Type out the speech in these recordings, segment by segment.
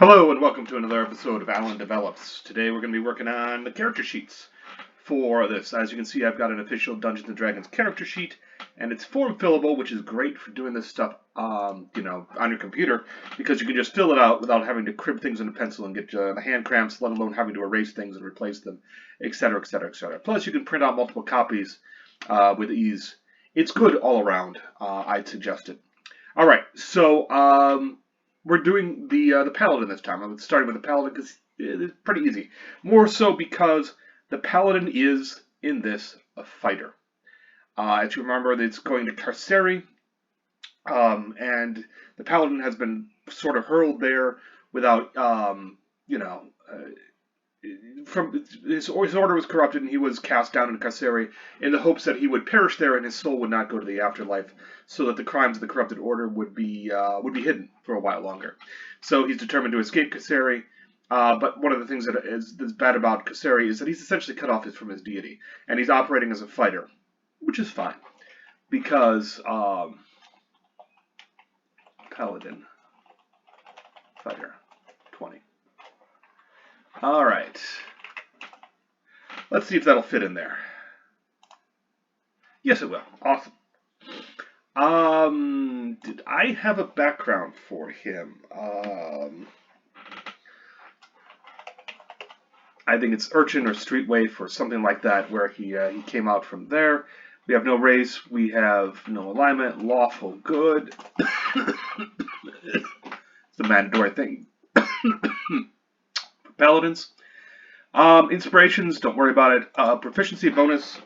Hello and welcome to another episode of Alan Develops. Today we're going to be working on the character sheets for this. As you can see, I've got an official Dungeons & Dragons character sheet, and it's form-fillable, which is great for doing this stuff, on your computer, because you can just fill it out without having to crib things in a pencil and get the hand cramps, let alone having to erase things and replace them, etc., etc., etc. Plus, you can print out multiple copies with ease. It's good all around. I'd suggest it. All right, so we're doing the Paladin this time. I'm starting with the Paladin because it's pretty easy. More so because the Paladin is, in this, a fighter. As you remember, it's going to Carceri, and the Paladin has been sort of hurled there without, from his order was corrupted, and he was cast down in Carceri in the hopes that he would perish there and his soul would not go to the afterlife, so that the crimes of the corrupted order would be hidden for a while longer. So he's determined to escape Carceri. But one of the things that's bad about Carceri is that he's essentially cut off from his deity, and he's operating as a fighter, which is fine because Paladin fighter 20. All right. Let's see if that'll fit in there. Yes, it will. Awesome. Did I have a background for him? I think it's Urchin or Street Waif or something like that, where he came out from there. We have no race. We have no alignment. Lawful good. It's the mandatory thing. Paladins. Inspirations, don't worry about it. Proficiency bonus.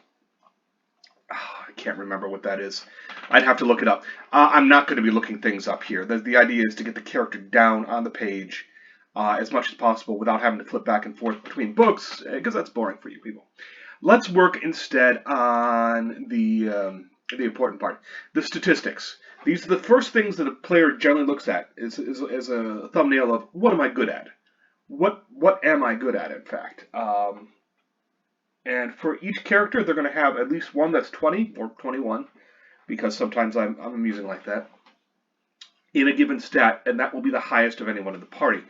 I can't remember what that is. I'd have to look it up. I'm not going to be looking things up here. The idea is to get the character down on the page as much as possible without having to flip back and forth between books, because that's boring for you people. Let's work instead on the important part, the statistics. These are the first things that a player generally looks at is a thumbnail of what am I good at? What am I good at, in fact? And for each character, they're going to have at least one that's 20 or 21, because sometimes I'm amusing like that, in a given stat, and that will be the highest of anyone in the party.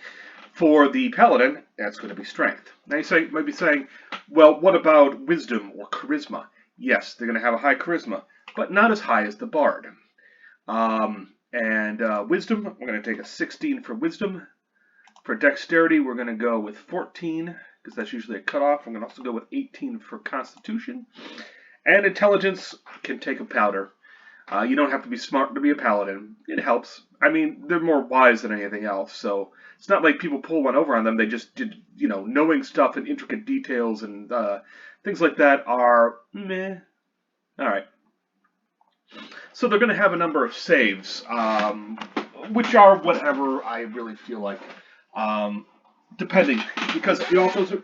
For the Paladin, that's going to be strength. Now you might be saying, well, what about wisdom or charisma? Yes, they're going to have a high charisma, but not as high as the bard. Wisdom, we're going to take a 16 for wisdom. For dexterity, we're going to go with 14, because that's usually a cutoff. We're going to also go with 18 for constitution. And intelligence can take a powder. You don't have to be smart to be a paladin. It helps. I mean, they're more wise than anything else, so it's not like people pull one over on them. They just did, knowing stuff and intricate details and things like that are meh. All right. So they're going to have a number of saves, which are whatever I really feel like. Depending, because you also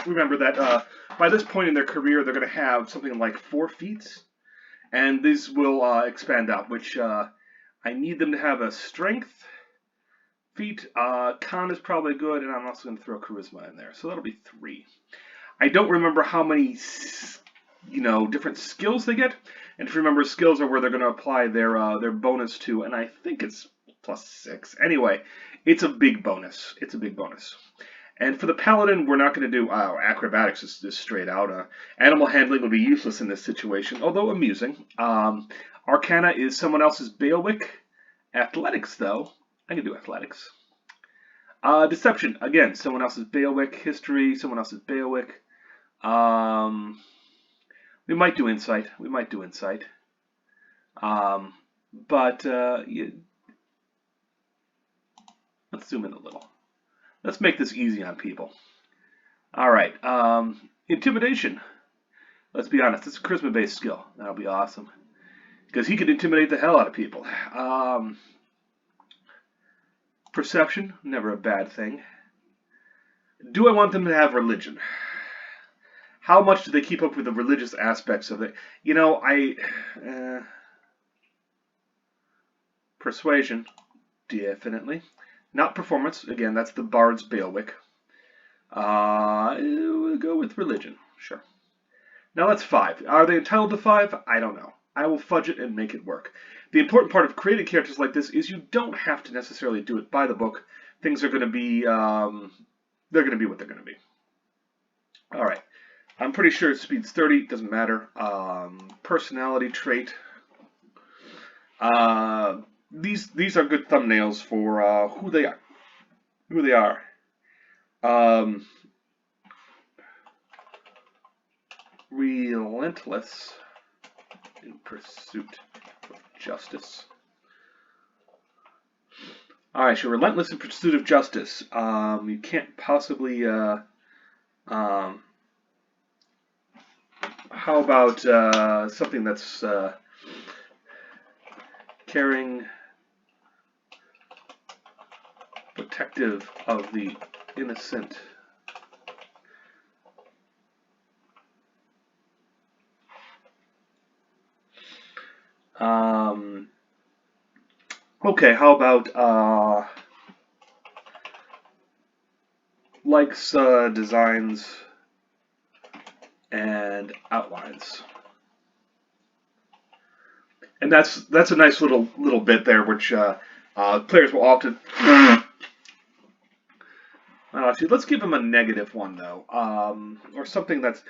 remember that by this point in their career, they're going to have something like 4 feats, and these will expand out, which I need them to have a strength feat. Con is probably good, and I'm also going to throw charisma in there, so that'll be 3. I don't remember how many, different skills they get, and if you remember, skills are where they're going to apply their bonus to, and I think it's +6. Anyway, it's a big bonus. It's a big bonus. And for the Paladin, we're not going to do acrobatics is straight out. Animal handling will be useless in this situation, although amusing. Arcana is someone else's bailiwick. Athletics, though, I can do athletics. Deception, again, someone else's bailiwick. History, someone else's bailiwick. We might do insight. Let's zoom in a little. Let's make this easy on people. All right. Intimidation. Let's be honest. It's a charisma-based skill. That'll be awesome. Because he could intimidate the hell out of people. Perception. Never a bad thing. Do I want them to have religion? How much do they keep up with the religious aspects of it? Persuasion. Definitely. Not performance. Again, that's the bard's bailiwick. We'll go with religion. Sure. Now that's 5. Are they entitled to 5? I don't know. I will fudge it and make it work. The important part of creating characters like this is you don't have to necessarily do it by the book, things are going to be they're going to be what they're going to be. All right. I'm pretty sure speed's 30. Doesn't matter. Personality trait. These are good thumbnails for who they are. Who they are. Relentless in pursuit of justice. All right, so relentless in pursuit of justice. You can't possibly. How about something that's caring, protective of the innocent. Okay, how about likes designs and outlines, and that's a nice little bit there, which players will often. See, let's give him a -1 though, or something that's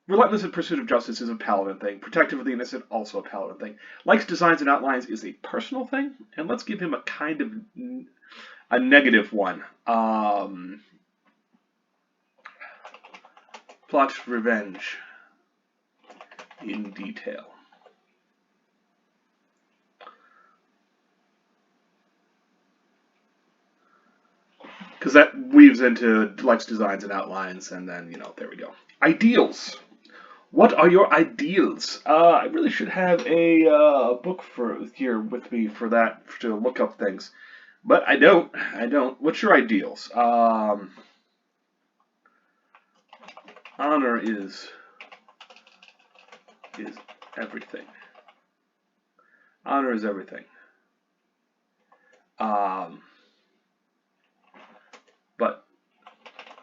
relentless in pursuit of justice is a paladin thing. Protective of the innocent, also a paladin thing. Likes designs and outlines is a personal thing, and let's give him a kind of a -1. Plot revenge in detail. Because that weaves into likes designs and outlines, and then, there we go. Ideals. What are your ideals? I really should have a book here with me for that, to look up things. But I don't. What's your ideals? Honor is everything. Honor is everything. But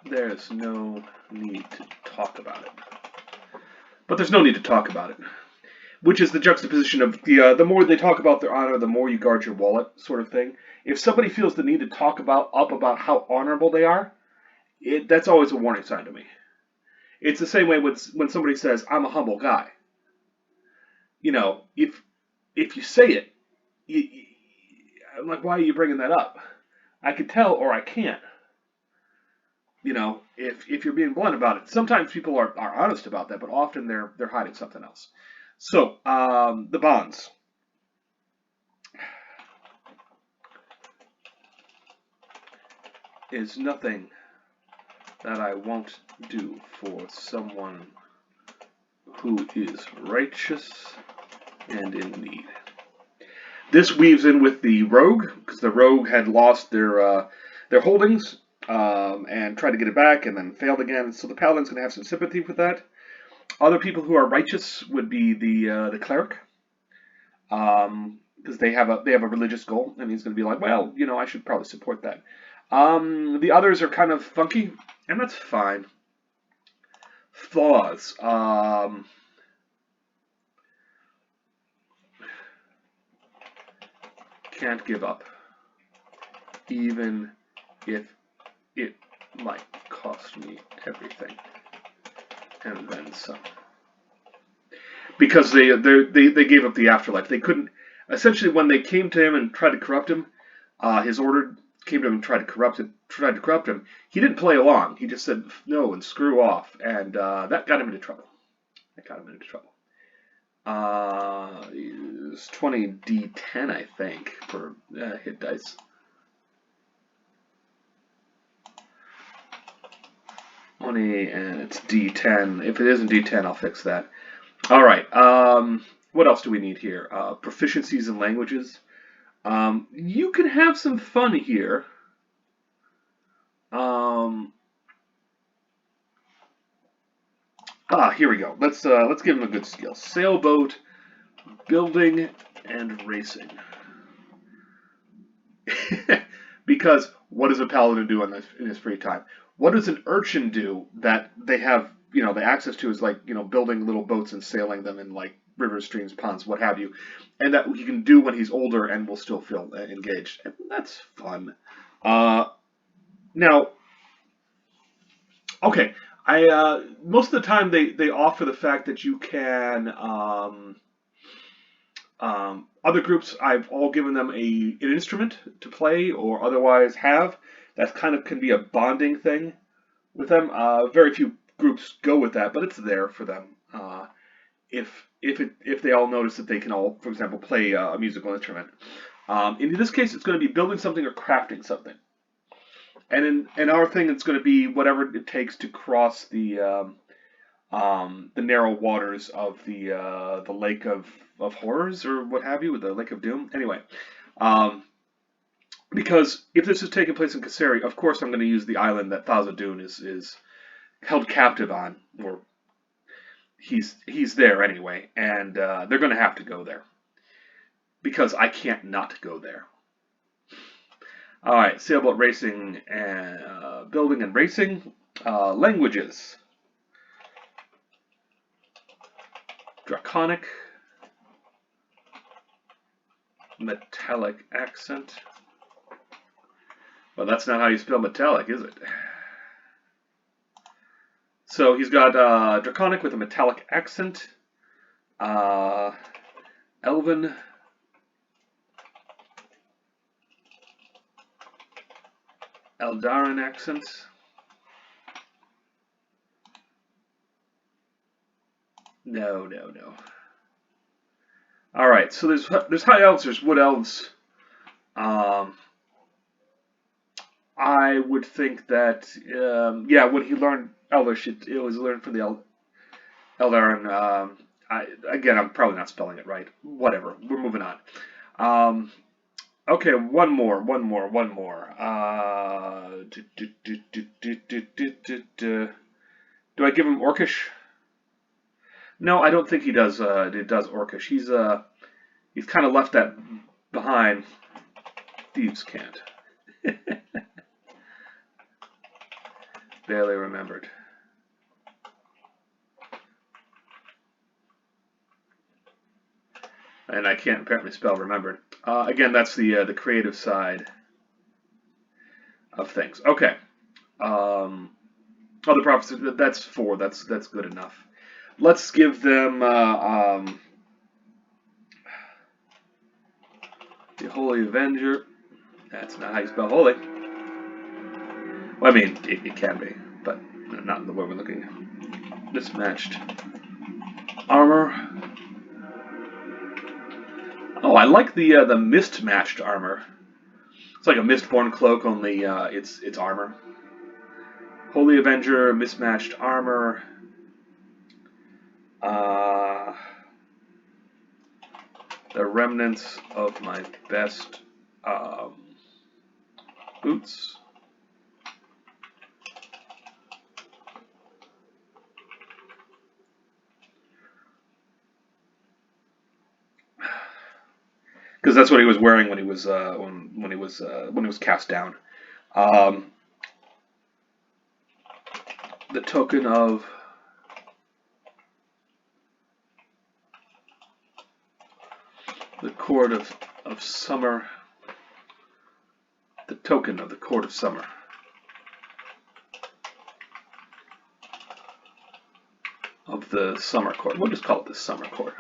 there's no need to talk about it. Which is the juxtaposition of the more they talk about their honor, the more you guard your wallet, sort of thing. If somebody feels the need to talk about how honorable they are, that's always a warning sign to me. It's the same way when somebody says, "I'm a humble guy." If you say it, I'm like, why are you bringing that up? I could tell, or I can't. If you're being blunt about it. Sometimes people are honest about that, but often they're hiding something else. So, the bonds. Is nothing that I won't do for someone who is righteous and in need. This weaves in with the rogue, because the rogue had lost their holdings and tried to get it back and then failed again. So the paladin's going to have some sympathy with that. Other people who are righteous would be the cleric, because they have a religious goal, and he's going to be like, well, I should probably support that. The others are kind of funky, and that's fine. Flaws. Can't give up, even if it might cost me everything, and then some. Because they gave up the afterlife. They couldn't. Essentially, when they came to him and tried to corrupt him, his order came to him and tried to corrupt him. He didn't play along. He just said no and screw off, and that got him into trouble. Is 20 D10, I think, for hit dice. And it's D10. If it isn't D10, I'll fix that. All right. What else do we need here? Proficiencies in languages. You can have some fun here. Here we go. Let's give him a good skill. Sailboat, building, and racing. Because what does a paladin do in his free time? What does an urchin do that they have, the access to is like, building little boats and sailing them in like rivers, streams, ponds, what have you, and that he can do when he's older and will still feel engaged. And that's fun. Now, okay, I most of the time they offer the fact that you can other groups I've all given them an instrument to play or otherwise have that kind of can be a bonding thing with them. Very few groups go with that, but it's there for them. If they all notice that they can all, for example, play a musical instrument. In this case, it's going to be building something or crafting something. And in our thing, it's going to be whatever it takes to cross the narrow waters of the Lake of Horrors or what have you, the Lake of Doom. Anyway, because if this is taking place in Carceri, of course I'm going to use the island that Thazadun is held captive on, or he's there anyway, and they're going to have to go there because I can't not go there. All right, sailboat racing and building and racing. Languages. Draconic. Metallic accent. Well, that's not how you spell metallic, is it? So he's got Draconic with a metallic accent. Elven. Eldarin accents. No. All right, so there's high elves, there's wood elves. I would think that yeah, when he learned Elvish, it was learned from the Eldarin. Again, I'm probably not spelling it right. Whatever, we're moving on. Okay, one more. Do I give him Orcish? No, I don't think he does. It does Orcish. He's kind of left that behind. Thieves can't. Barely remembered. And I can't apparently spell remembered. Again, that's the creative side of things. Okay. Other prophecy. That's 4. That's good enough. Let's give them the Holy Avenger. That's not how you spell holy. Well, I mean, it can be, but not in the way we're looking. Mismatched armor. Oh, I like the mist-matched armor. It's like a Mistborn cloak, only it's armor. Holy Avenger, mismatched armor. The remnants of my best boots. Because that's what he was wearing when he was when he was cast down. The token of the Court of Summer. The token of the Court of Summer. Of the Summer Court. We'll just call it the Summer Court.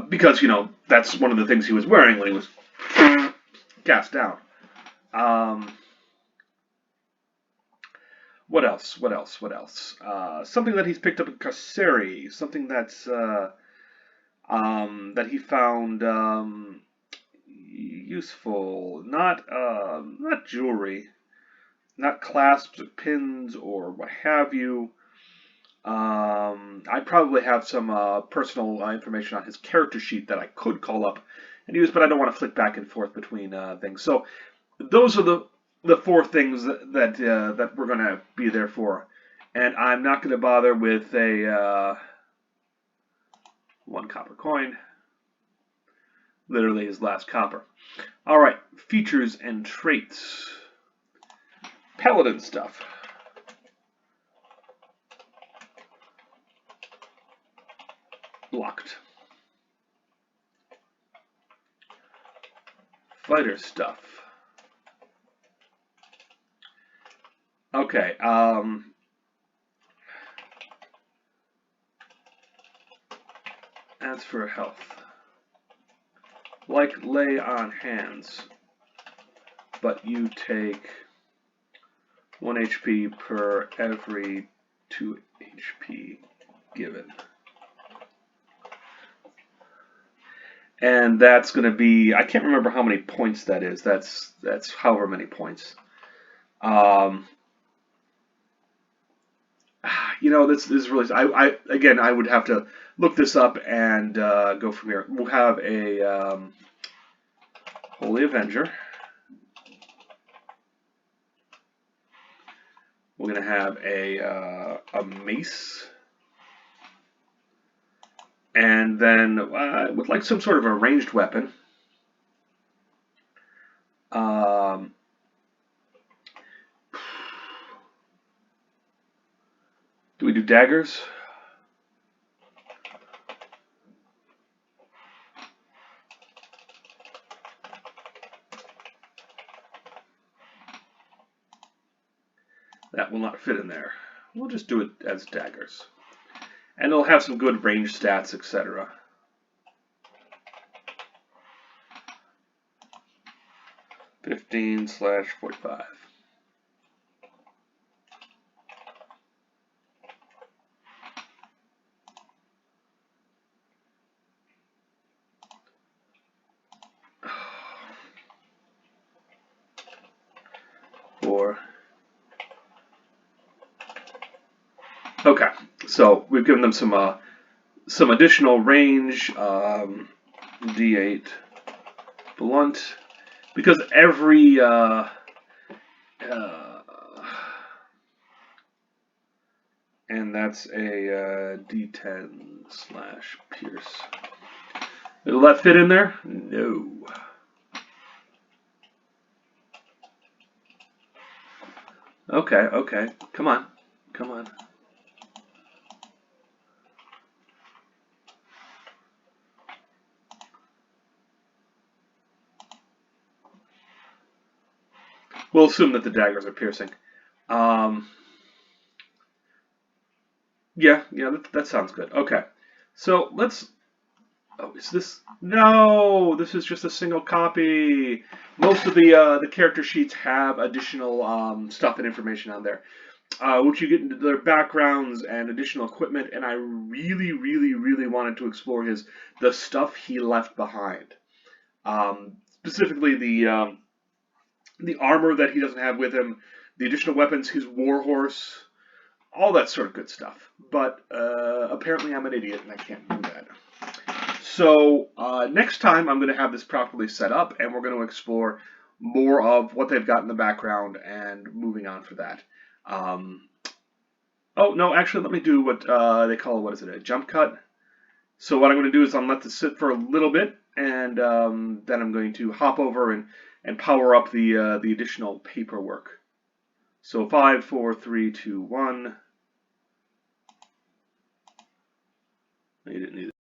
Because, that's one of the things he was wearing when he was cast down. What else? Something that he's picked up in Carceri. Something that's that he found useful. Not jewelry. Not clasps or pins or what have you. I probably have some personal information on his character sheet that I could call up and use, but I don't want to flick back and forth between things. So those are the 4 things that we're going to be there for, and I'm not going to bother with a 1 copper coin. Literally his last copper. All right, features and traits. Paladin stuff. Locked. Fighter stuff. Okay, as for health, like lay on hands, but you take 1 HP per every 2 HP given. And that's going to be, I can't remember how many points that is. That's however many points. You know, this is really, again, I would have to look this up and go from here. We'll have a Holy Avenger. We're going to have a mace. And then with like some sort of a ranged weapon. Do we do daggers? That will not fit in there. We'll just do it as daggers. And it'll have some good range stats, etc. (15/45). Okay, so we've given them some additional range, D8 blunt, because every and that's a D10/pierce. Will that fit in there? No. Okay, come on. We'll assume that the daggers are piercing. Yeah, that sounds good. Okay, so let's. Oh, is this? No, this is just a single copy. Most of the character sheets have additional stuff and information on there, which you get into their backgrounds and additional equipment. And I really wanted to explore the stuff he left behind, specifically the armor that he doesn't have with him, the additional weapons, his warhorse, all that sort of good stuff. But apparently I'm an idiot and I can't do that. So next time I'm going to have this properly set up and we're going to explore more of what they've got in the background and moving on for that. Oh, no, actually let me do what they call, a jump cut. So what I'm going to do is I'm going to let this sit for a little bit and then I'm going to hop over and power up the additional paperwork. So 5, 4, 3, 2, 1. You didn't need